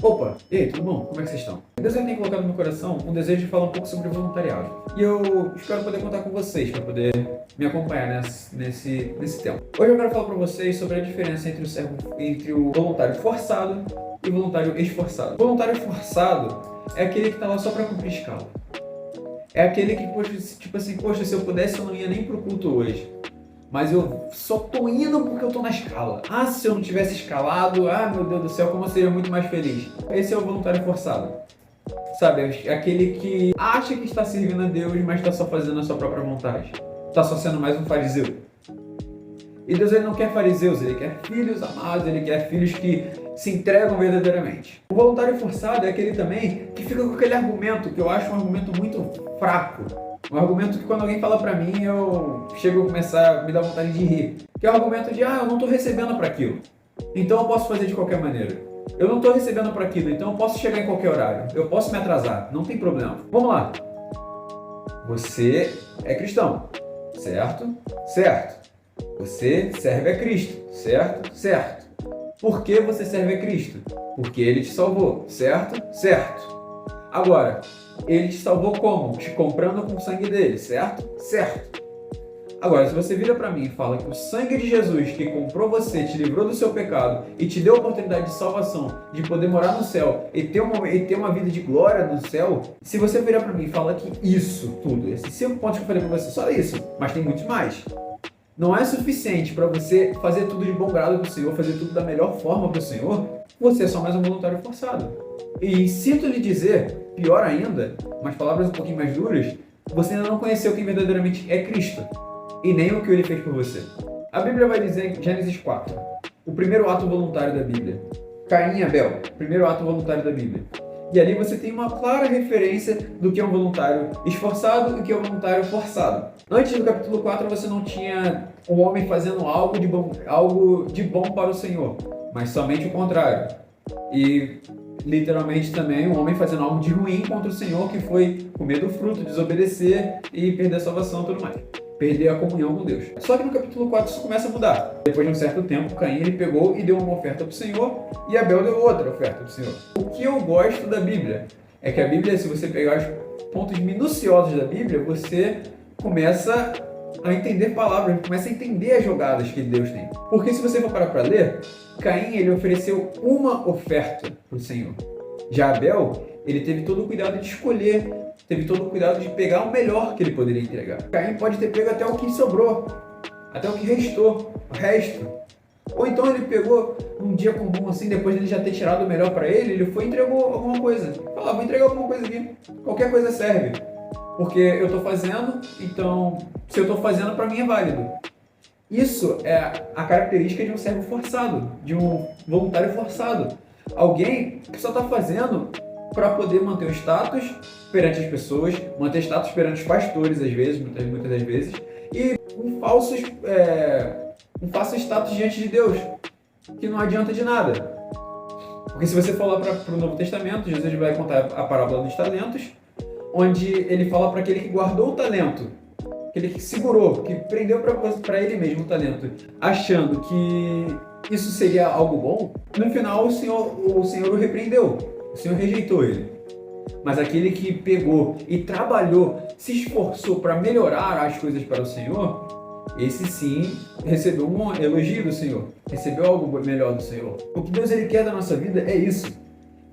Opa, e aí, tudo bom? Como é que vocês estão? Deus tem colocado no meu coração um desejo de falar um pouco sobre voluntariado. E eu espero poder contar com vocês para poder me acompanhar nesse tempo. Hoje eu quero falar para vocês sobre a diferença entre o voluntário forçado e o voluntário esforçado. O voluntário forçado é aquele que está lá só para cumprir escala. É aquele que, poxa, se eu pudesse eu não ia nem pro culto hoje. Mas eu só tô indo porque eu tô na escala. Ah, se eu não tivesse escalado, meu Deus do céu, como eu seria muito mais feliz. Esse é o voluntário forçado. Sabe, é aquele que acha que está servindo a Deus, mas está só fazendo a sua própria vontade. Está só sendo mais um fariseu. E Deus ele não quer fariseus, ele quer filhos amados, ele quer filhos que se entregam verdadeiramente. O voluntário forçado é aquele também que fica com aquele argumento, que eu acho um argumento muito fraco. Um argumento que quando alguém fala pra mim, eu chego a começar a me dar vontade de rir. Que é o argumento de, eu não tô recebendo para aquilo. Então eu posso fazer de qualquer maneira. Eu não tô recebendo para aquilo, então eu posso chegar em qualquer horário. Eu posso me atrasar, não tem problema. Vamos lá. Você é cristão, certo? Certo. Você serve a Cristo, certo? Certo. Por que você serve a Cristo? Porque Ele te salvou, certo? Certo. Agora, Ele te salvou como? Te comprando com o sangue dele, certo? Certo. Agora, se você vira para mim e fala que o sangue de Jesus que comprou você, te livrou do seu pecado e te deu a oportunidade de salvação, de poder morar no céu e ter uma vida de glória no céu, se você virar para mim e falar que isso tudo, esses 5 pontos que eu falei para você, só isso, mas tem muitos mais, não é suficiente para você fazer tudo de bom grado para o Senhor, fazer tudo da melhor forma para o Senhor, você é só mais um voluntário forçado. E sinto lhe dizer, pior ainda, mas palavras um pouquinho mais duras, você ainda não conheceu quem verdadeiramente é Cristo, e nem o que Ele fez por você. A Bíblia vai dizer em Gênesis 4, o primeiro ato voluntário da Bíblia. Caim e Abel, primeiro ato voluntário da Bíblia. E ali você tem uma clara referência do que é um voluntário esforçado e o que é um voluntário forçado. Antes do capítulo 4 você não tinha um homem fazendo algo de bom para o Senhor, mas somente o contrário. E literalmente também um homem fazendo algo de ruim contra o Senhor, que foi comer do fruto, desobedecer e perder a salvação e tudo mais. Perder a comunhão com Deus. Só que no capítulo 4 isso começa a mudar. Depois de um certo tempo, Caim ele pegou e deu uma oferta para o Senhor e Abel deu outra oferta para o Senhor. O que eu gosto da Bíblia é que a Bíblia, se você pegar os pontos minuciosos da Bíblia, você começa a entender palavras, começa a entender as jogadas que Deus tem. Porque se você for parar para ler, Caim ele ofereceu uma oferta para o Senhor. Já Abel, ele teve todo o cuidado de escolher, teve todo o cuidado de pegar o melhor que ele poderia entregar. Caim pode ter pego até o que sobrou, até o que restou, o resto. Ou então ele pegou um dia comum assim, depois de ele já ter tirado o melhor para ele foi e entregou alguma coisa. Falou, vou entregar alguma coisa aqui, qualquer coisa serve. Porque eu estou fazendo, então se eu estou fazendo para mim é válido. Isso é a característica de um servo forçado, de um voluntário forçado. Alguém que só está fazendo para poder manter o status perante as pessoas, manter status perante os pastores, às vezes, muitas das vezes, e um falso status diante de Deus, que não adianta de nada. Porque se você for lá para o Novo Testamento, Jesus vai contar a parábola dos talentos, onde ele fala para aquele que guardou o talento, aquele que segurou, que prendeu para ele mesmo o talento, achando que isso seria algo bom, no final o Senhor o repreendeu, o Senhor rejeitou ele. Mas aquele que pegou e trabalhou, se esforçou para melhorar as coisas para o Senhor, esse sim recebeu um elogio do Senhor, recebeu algo melhor do Senhor. O que Deus ele quer da nossa vida é isso.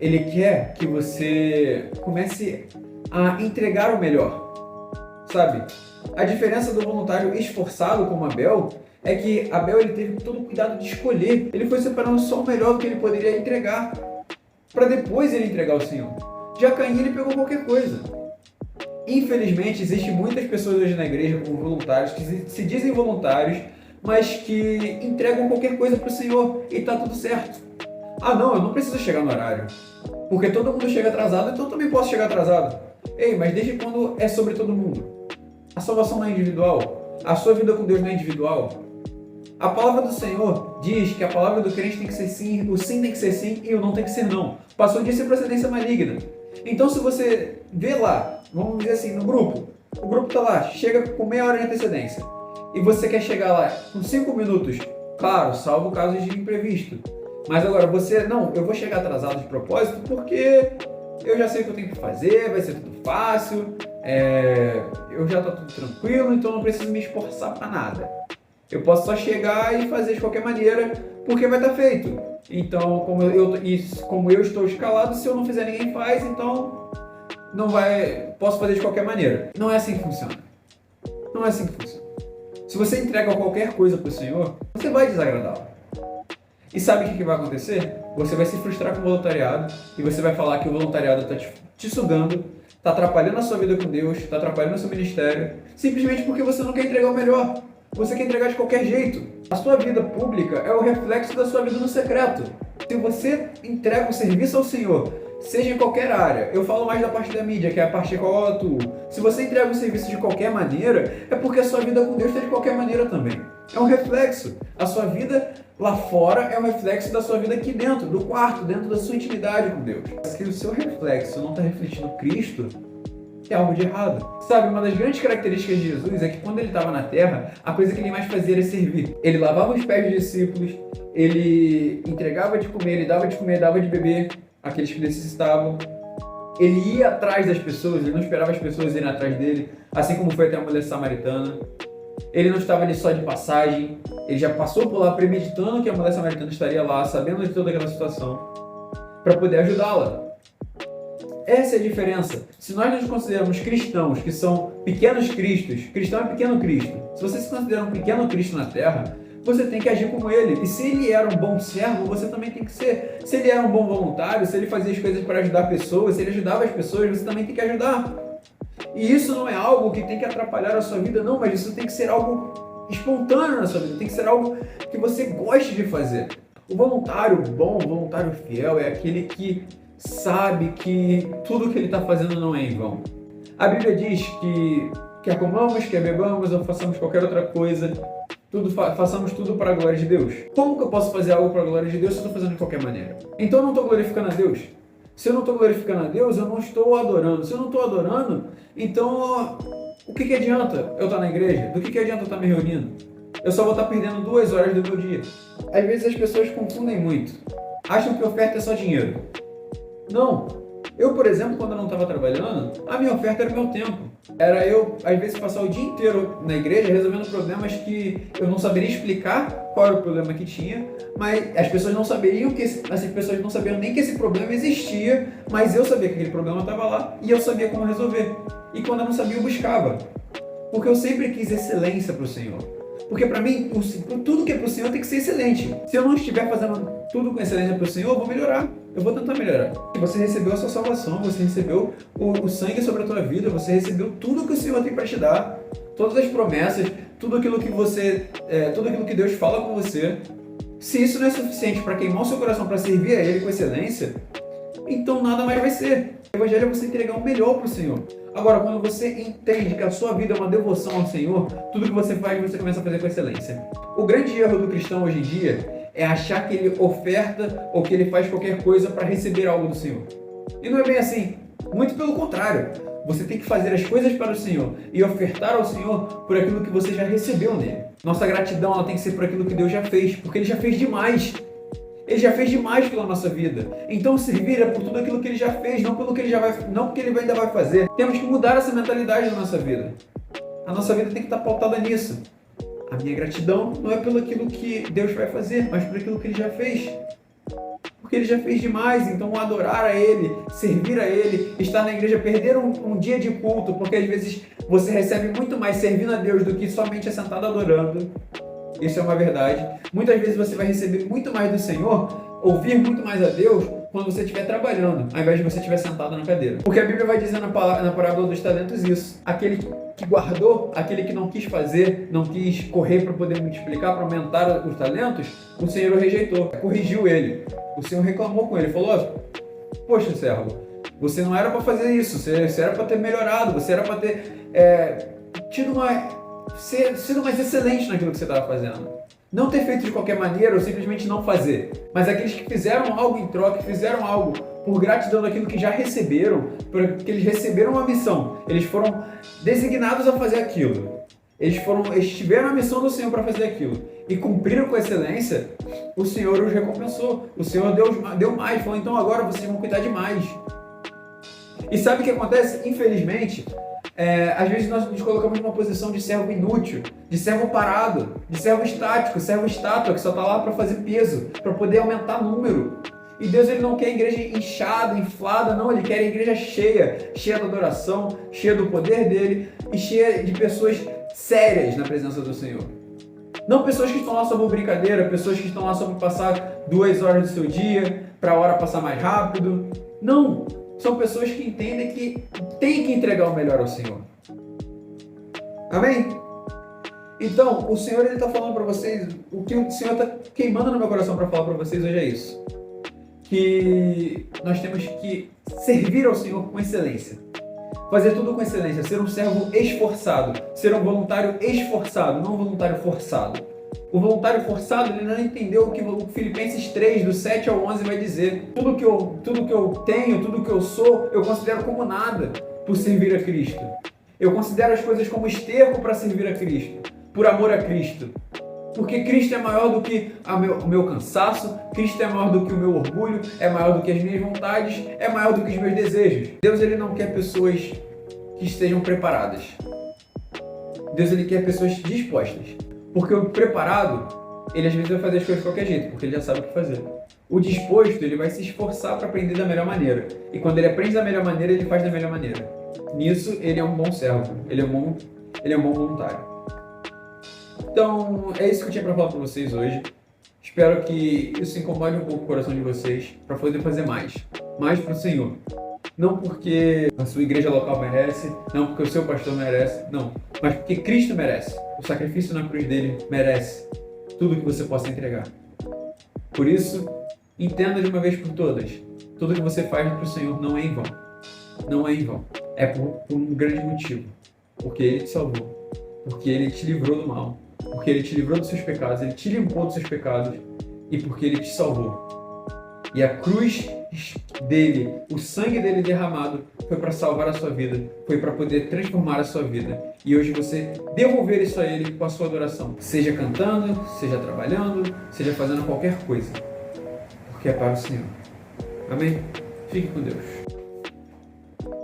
Ele quer que você comece a entregar o melhor, sabe? A diferença do voluntário esforçado como Abel é que Abel ele teve todo o cuidado de escolher. Ele foi separando só o melhor do que ele poderia entregar, para depois ele entregar ao Senhor. Já Caim ele pegou qualquer coisa. Infelizmente, existem muitas pessoas hoje na igreja como voluntários, que se dizem voluntários, mas que entregam qualquer coisa para o Senhor e está tudo certo. Não, eu não preciso chegar no horário, porque todo mundo chega atrasado, então eu também posso chegar atrasado. Ei, mas desde quando é sobre todo mundo? A salvação não é individual? A sua vida com Deus não é individual? A palavra do Senhor diz que a palavra do crente tem que ser sim, o sim tem que ser sim e o não tem que ser não. Passou disso é procedência maligna. Então se você vê lá, vamos dizer assim, no grupo, o grupo está lá, chega com meia hora de antecedência, e você quer chegar lá com 5 minutos, claro, salvo casos de imprevisto. Mas agora você, não, eu vou chegar atrasado de propósito porque eu já sei o que eu tenho que fazer, vai ser tudo fácil, eu já tá tudo tranquilo, então não preciso me esforçar para nada. Eu posso só chegar e fazer de qualquer maneira, porque vai estar feito. Então, como eu estou escalado, se eu não fizer, ninguém faz, então não vai, posso fazer de qualquer maneira. Não é assim que funciona. Não é assim que funciona. Se você entrega qualquer coisa para o Senhor, você vai desagradá-lo. E sabe o que vai acontecer? Você vai se frustrar com o voluntariado e você vai falar que o voluntariado está te sugando, está atrapalhando a sua vida com Deus, está atrapalhando o seu ministério, simplesmente porque você não quer entregar o melhor. Você quer entregar de qualquer jeito. A sua vida pública é o reflexo da sua vida no secreto. Se você entrega um serviço ao Senhor, seja em qualquer área, eu falo mais da parte da mídia, que é a parte em qual eu atuo. Se você entrega um serviço de qualquer maneira, é porque a sua vida com Deus está de qualquer maneira também. É um reflexo. A sua vida lá fora é um reflexo da sua vida aqui dentro, do quarto, dentro da sua intimidade com Deus. Se o seu reflexo não está refletindo Cristo, é algo de errado. Sabe, uma das grandes características de Jesus é que quando ele estava na terra, a coisa que ele mais fazia era servir. Ele lavava os pés dos discípulos, ele entregava de comer, ele dava de comer, dava de beber àqueles que necessitavam. Ele ia atrás das pessoas, ele não esperava as pessoas irem atrás dele, assim como foi até a mulher samaritana. Ele não estava ali só de passagem, ele já passou por lá premeditando que a mulher samaritana estaria lá, sabendo de toda aquela situação, para poder ajudá-la. Essa é a diferença. Se nós nos consideramos cristãos, que são pequenos cristos, cristão é pequeno Cristo. Se você se considera um pequeno Cristo na Terra, você tem que agir como ele. E se ele era um bom servo, você também tem que ser. Se ele era um bom voluntário, se ele fazia as coisas para ajudar pessoas, se ele ajudava as pessoas, você também tem que ajudar. E isso não é algo que tem que atrapalhar a sua vida, não, mas isso tem que ser algo espontâneo na sua vida, tem que ser algo que você goste de fazer. O voluntário bom, o voluntário fiel é aquele que sabe que tudo que ele está fazendo não é em vão. A Bíblia diz que quer comamos, quer bebamos ou façamos qualquer outra coisa, façamos tudo para a glória de Deus. Como que eu posso fazer algo para a glória de Deus se eu estou fazendo de qualquer maneira? Então eu não estou glorificando a Deus. Se eu não estou glorificando a Deus, eu não estou adorando. Se eu não estou adorando, então o que adianta eu estar na igreja? Do que adianta eu estar me reunindo? Eu só vou estar perdendo 2 horas do meu dia. Às vezes as pessoas confundem muito. Acham que oferta é só dinheiro. Não. Eu, por exemplo, quando eu não estava trabalhando, a minha oferta era o meu tempo. Era eu, às vezes, passar o dia inteiro na igreja resolvendo problemas que eu não saberia explicar qual era o problema que tinha, mas as pessoas não saberiam as pessoas não sabiam nem que esse problema existia, mas eu sabia que aquele problema estava lá e eu sabia como resolver. E quando eu não sabia, eu buscava. Porque eu sempre quis excelência para o Senhor. Porque para mim, tudo que é para o Senhor tem que ser excelente. Se eu não estiver fazendo tudo com excelência para o Senhor, eu vou melhorar. Eu vou tentar melhorar. Você recebeu a sua salvação, você recebeu o sangue sobre a tua vida, você recebeu tudo que o Senhor tem para te dar. Todas as promessas, tudo aquilo que Deus fala com você. Se isso não é suficiente para queimar o seu coração, para servir a Ele com excelência, então nada mais vai ser. O Evangelho é você entregar o melhor para o Senhor. Agora, quando você entende que a sua vida é uma devoção ao Senhor, tudo que você faz, você começa a fazer com excelência. O grande erro do cristão hoje em dia é achar que ele oferta ou que ele faz qualquer coisa para receber algo do Senhor. E não é bem assim. Muito pelo contrário. Você tem que fazer as coisas para o Senhor e ofertar ao Senhor por aquilo que você já recebeu nele. Nossa gratidão ela tem que ser por aquilo que Deus já fez, porque Ele já fez demais. Ele já fez demais pela nossa vida. Então servir é por tudo aquilo que Ele já fez, não pelo que Ele não porque Ele ainda vai fazer. Temos que mudar essa mentalidade da nossa vida. A nossa vida tem que estar pautada nisso. A minha gratidão não é pelo aquilo que Deus vai fazer, mas por aquilo que Ele já fez. Porque Ele já fez demais, então adorar a Ele, servir a Ele, estar na igreja, perder um dia de culto, porque às vezes você recebe muito mais servindo a Deus do que somente sentado adorando. Isso é uma verdade. Muitas vezes você vai receber muito mais do Senhor, ouvir muito mais a Deus, quando você estiver trabalhando, ao invés de você estiver sentado na cadeira. Porque a Bíblia vai dizer na parábola dos talentos isso. Aquele que guardou, aquele que não quis fazer, não quis correr para poder multiplicar, para aumentar os talentos, o Senhor o rejeitou, corrigiu ele. O Senhor reclamou com ele, falou: poxa, servo, você não era para fazer isso, você era para ter melhorado, você era para ter sido mais excelente naquilo que você estava fazendo. Não ter feito de qualquer maneira ou simplesmente não fazer. Mas aqueles que fizeram algo em troca, que fizeram algo por gratidão daquilo que já receberam, porque eles receberam uma missão, eles foram designados a fazer aquilo. Eles tiveram a missão do Senhor para fazer aquilo. e cumpriram com excelência, o Senhor os recompensou. O Senhor deu mais, falou, então agora vocês vão cuidar de mais. E sabe o que acontece? Infelizmente, às vezes nós nos colocamos numa posição de servo inútil, de servo parado, de servo estático, servo estátua, que só está lá para fazer peso, para poder aumentar número. E Deus, ele não quer a igreja inchada, inflada, não. Ele quer a igreja cheia, cheia da adoração, cheia do poder dele e cheia de pessoas sérias na presença do Senhor. Não pessoas que estão lá só por brincadeira, pessoas que estão lá só para passar 2 horas do seu dia, para a hora passar mais rápido. Não! São pessoas que entendem que tem que entregar o melhor ao Senhor. Amém? Então, o Senhor está falando para vocês, o que o Senhor está queimando no meu coração para falar para vocês hoje é isso. Que nós temos que servir ao Senhor com excelência. Fazer tudo com excelência, ser um servo esforçado, ser um voluntário esforçado, não um voluntário forçado. O voluntário forçado, ele não entendeu o que o Filipenses 3, do 7 ao 11 vai dizer. Tudo que eu tenho, tudo que eu sou, eu considero como nada por servir a Cristo. Eu considero as coisas como esterco para servir a Cristo, por amor a Cristo. Porque Cristo é maior do que o meu cansaço, Cristo é maior do que o meu orgulho, é maior do que as minhas vontades, é maior do que os meus desejos. Deus, ele não quer pessoas que estejam preparadas. Deus, ele quer pessoas dispostas. Porque o preparado, ele às vezes vai fazer as coisas de qualquer jeito, porque ele já sabe o que fazer. O disposto, ele vai se esforçar para aprender da melhor maneira. E quando ele aprende da melhor maneira, ele faz da melhor maneira. Nisso, ele é um bom servo, ele é um bom voluntário. Então, é isso que eu tinha para falar para vocês hoje. Espero que isso incomode um pouco o coração de vocês para poder fazer mais para o Senhor. Não porque a sua igreja local merece, não porque o seu pastor merece, não. Mas porque Cristo merece. O sacrifício na cruz dele merece tudo que você possa entregar. Por isso, entenda de uma vez por todas, tudo que você faz para o Senhor não é em vão. Não é em vão. É por um grande motivo. Porque Ele te salvou. Porque Ele te livrou do mal. Porque Ele te livrou dos seus pecados. Ele te limpou dos seus pecados. E porque Ele te salvou. E a cruz dele, o sangue dele derramado, foi para salvar a sua vida, foi para poder transformar a sua vida. E hoje você devolver isso a ele com a sua adoração. Seja cantando, seja trabalhando, seja fazendo qualquer coisa. Porque é para o Senhor. Amém? Fique com Deus.